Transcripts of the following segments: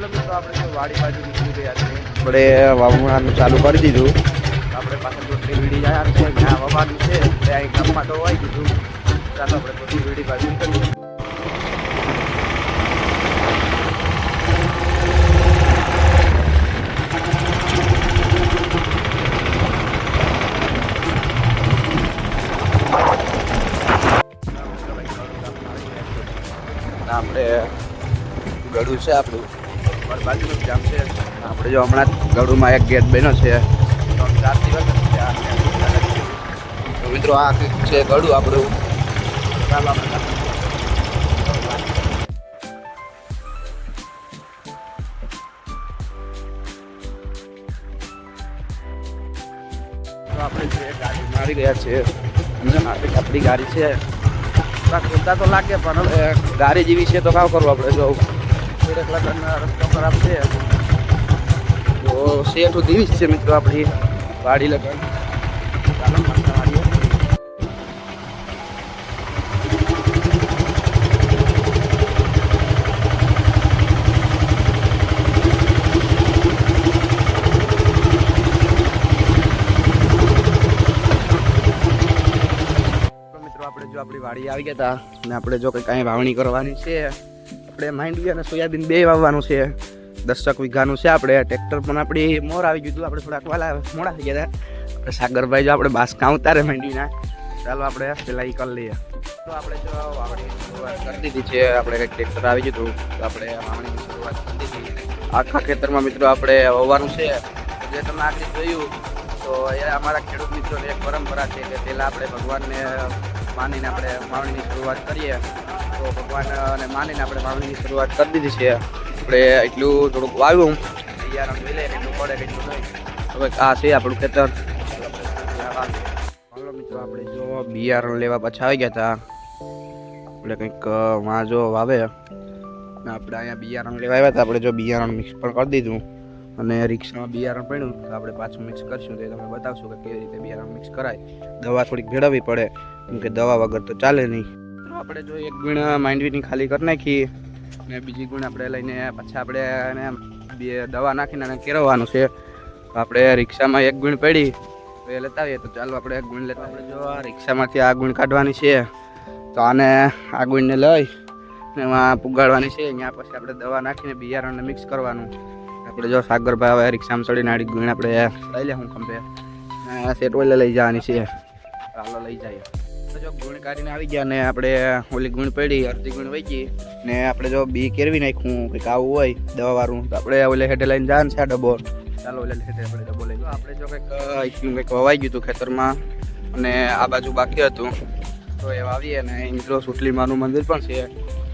મિત્રો આપણે વાડી બાજુ નીકળી ગયા છે, આપણે વાવવાનું ચાલુ કરી દીધું. આપણે પાછળ થોડી વીડી જાય છે, જ્યાં વાવવાનું છે ત્યાં ગામમાં તો વાવી દીધું. ચાલો આપણે થોડી વીડી બાજુ નીકળીએ. આપણે ગળું છે આપણું બાજુનું જ ગામ છે. આપણે જો હમણાં ગળુમાં એક ગેટ બન્યો છે, 3-4 દિવસ તો મિત્રો આ છે ગળું આપણું. ચાલો આપણે જે ગાડી મારી ગયા છે, આપણી ગાડી છે. ખોલતા તો લાગે પણ હવે ગાડી જેવી છે તો કાવ કરવું આપણે. જો રસ્તો ખરાબ છે તો શેઠ દેવી જ છે મિત્રો આપણી વાડી લગન. ચાલો મસ્તા વાડીએ. આપણે જો આપણી વાડી આવી ગયા હતા અને આપણે જો કંઈ વાવણી કરવાની છે. આપણે માંડવી અને સોયાબીન બે વાવવાનું છે. 10 વીઘાનું છે. આપણે ટ્રેક્ટર પણ આપણી મોર આવી ગયું હતું. આપણે થોડાક વાલા મોડા થઈ ગયા હતા. આપણે સાગરભાઈ જો આપણે બાસકા ઉતારે માંડવીના. ચાલો આપણે પેલા એ કરી લઈએ. તો આપણે જો વાવણી શરૂઆત કરી દીધી છે. આપણે કંઈક ટ્રેક્ટર આવી ગયું હતું તો આપણે વાવણીની શરૂઆત કરી દીધી. આખા ખેતરમાં મિત્રો આપણે વાવવાનું છે. જે તમે આગળ જોયું તો એ અમારા ખેડૂત મિત્રોની એક પરંપરા છે કે પહેલાં આપણે ભગવાનને માનીને આપણે વાવણીની શરૂઆત કરીએ. તો ભગવાનને માનીને આપણે વાવણીની શરૂઆત કરી દીધી છે. આપણે એટલું થોડુંક વાવ્યું, બિયારણ મિલે એટલું પડે એટલું નહીં. હવે આ છે આપણું ખેતર. ચાલો મિત્રો આપણે જો બિયારણ લેવા પાછા આવી ગયા હતા. આપણે કંઈક વાં જો વાવે આપણે અહીંયા બિયારણ લેવા આવ્યા હતા. આપણે જો બિયારણ મિક્સ પણ કરી દીધું અને રિક્ષામાં બિયારણ પડ્યું તો આપણે પાછું મિક્સ કરશું. તો તમે બતાવશું કે કેવી રીતે બિયારણ મિક્સ કરાય. દવા થોડીક ભેળવવી પડે કેમ કે દવા વગર તો ચાલે નહીં. આપણે જો એક ગુણ માંડવીની ખાલી કરી નાખી અને બીજી ગુણ આપણે લઈને પાછા આપણે એને દવા નાખીને એને કેળવવાનું છે. તો આપણે રિક્ષામાં એક ગુણ પડી તો એ લેતા આવીએ. તો ચાલો આપણે એક ગુણ લેતા. આપણે જો આ રિક્ષામાંથી આ ગુણ કાઢવાની છે તો આને આ ગુણને લઈ એમાં પુગાડવાની છે. અહીંયા પછી આપણે દવા નાખીને બિયારણને મિક્સ કરવાનું. આપણે જો સાગરભાઈ હવે રિક્ષામાં ચડીને આડી ગુણ આપણે લઈ લે હું ખંભે સેટ ઓઇલે લઈ જવાની છે. ચાલો લઈ જઈએ. જો ગુણ કાઢીને આવી ગયા ને આપણે ઓલી ગુણ પડી અડધી ગુણ વહી ગઈ ને આપણે જો બી કેરવી નાખ્યું કંઈક આવું હોય દવાવાળું તો આપણે ઓલે હેઠે લઈને જવાનું છે આ ડબ્બો. ચાલો ઓલે હેઠે આપણે ડબ્બો લઈ આપણે જો કંઈક વવાઈ ગયું હતું ખેતરમાં અને આ બાજુ બાકી હતું તો એ વાવીએ. અને મિત્રો સુટલી માનું મંદિર પણ છે.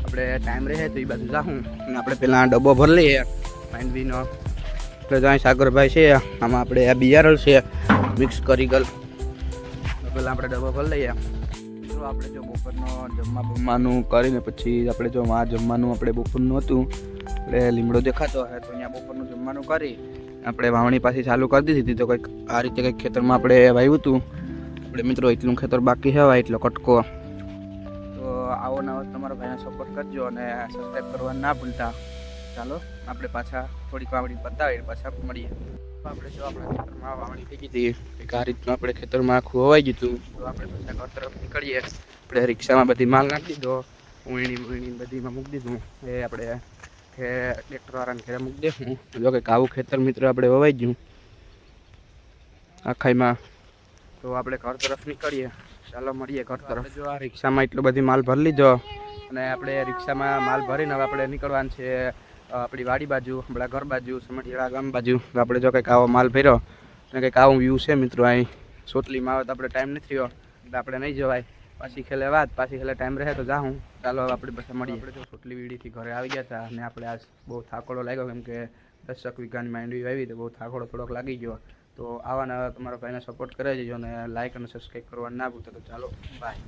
આપણે ટાઈમ રહે તો એ બાજુ જાઉં અને આપણે પહેલાં ડબ્બો ભરી લઈએ માંડવીનો. એટલે જ્યાં સાગરભાઈ છે આમાં આપણે આ બિયારણ છે મિક્સ કરી ગલ. પહેલાં આપણે ડબ્બો ભરી લઈએ. આપણે જો બપોરનો જમવાનું કરીને પછી આપણે જો આ જમવાનું આપણે બપોરનું હતું એટલે લીમડો દેખાતો હોય તો અહીંયા બપોરનું જમવાનું કરી આપણે વાવણી પાછી ચાલુ કરી દીધી હતી. તો કંઈક આ રીતે કંઈક ખેતરમાં આપણે વાવ્યું હતું. આપણે મિત્રો એટલું ખેતર બાકી હોય એટલો કટકો. તો આવો નવો તમારો ભાઈને સપોર્ટ કરજો અને સબસ્ક્રાઈબ કરવાનું ના ભૂલતા. ચાલો આપણે પાછા થોડીક વાવણી બતાવીએ પાછા મળીએ. આપણે જો આપણા ખેતરમાં વાવણી થઈ ગઈ હતી એક આ રીતનું આપણે ખેતરમાં આખું હોવાઈ ગયું હતું. તો આપણે પાછા ઘર તરફ નીકળીએ. આપણે રિક્ષામાં બધી માલ નાખી દીધો, ઉણી બધીમાં મૂકી દીધું. એ આપણે ટ્રેક્ટરવાળાને ઘરે મૂકી દઈશું. જો કે આવું ખેતર મિત્ર આપણે વવાઈ ગયું આખાઈમાં. તો આપણે ઘર તરફ નીકળીએ. ચાલો મળીએ ઘર તરફ. જો આ રિક્ષામાં એટલો બધી માલ ભરી લીધો અને આપણે રિક્ષામાં માલ ભરીને હવે આપણે નીકળવાનું છે આપણી વાડી બાજુ, આપણા ઘર બાજુ, સમઢિયાળા ગામ બાજુ. તો આપણે જો કંઈક આવો માલ ભર્યો અને કંઈક આવું વ્યૂ છે મિત્રો. અહીં સોટલીમાં આવે તો આપણે ટાઈમ નથી થયો એટલે આપણે નહીં જવાય. પાછી ખેલે પાછી ખેલે ટાઈમ રહે તો જાઉં. ચાલો હવે આપણે પાછા મળીએ. આપણે જો સોટલી વીડીથી ઘરે આવી ગયા હતા અને આપણે આજ બહુ થાકોડો લાગ્યો કેમ કે 10 વીઘાની માંડવી વાવી તો બહુ થાકોડો થોડોક લાગી ગયો. તો આવા તમારા ભાઈને સપોર્ટ કરી દેજો અને લાઇક અને સબસ્ક્રાઈબ કરવાનું ના ભૂલતા. તો ચાલો બાય.